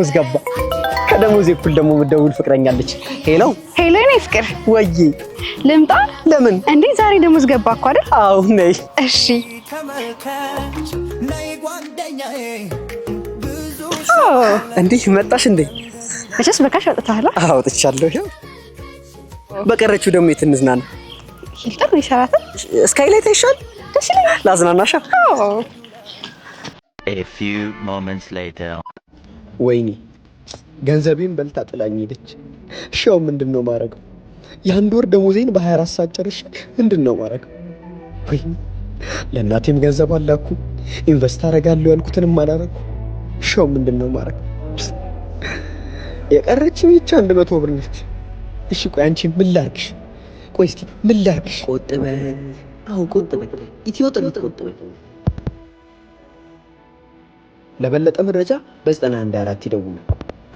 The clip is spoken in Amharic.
ደሞዝ ገባ። ከደሞዝ እኩል ደግሞ የምትደውል ፍቅረኛለች። ሄሎ ሄሎ፣ እኔ ፍቅር ወዬ ልምጣ? ለምን እንዴ ዛሬ ደሞዝ ገባ እኮ አይደል? አዎ ነይ። እሺ እንዴ መጣሽ እንዴ? እሺስ በካሽ አውጥተሃል? አዎ አውጥቻለሁ። ይኸው በቀረችው ደግሞ የት እንዝናና? ሂልተን ይሰራታ ስካይላይት አይሻል? ደስ ይላል። ላዝናናሻ? አዎ። A few moments later. ወይኔ ገንዘቤን በልታ ጥላኝ ሄደች። ሻው ምንድነው ማረገው? የአንድ ወር ደሞዜን በ24 ሰዓት ጨርሼ ምንድነው ማረገው? ወይ ለእናቴም ገንዘብ አላኩ፣ ኢንቨስት አደርጋለሁ ያልኩትንም አላረኩ። ሻው ምንድነው ማረገው? የቀረችኝ ብቻ 100 ብር ነች። እሺ ቆይ አንቺ ምን ላድርግሽ? ቆይ እስኪ ምን ላድርግሽ? ቆጥበህ አዎ ቆጥበህ ኢትዮ ጥሪት ቆጥበህ። ለበለጠ መረጃ በ91 4 ይደውሉ።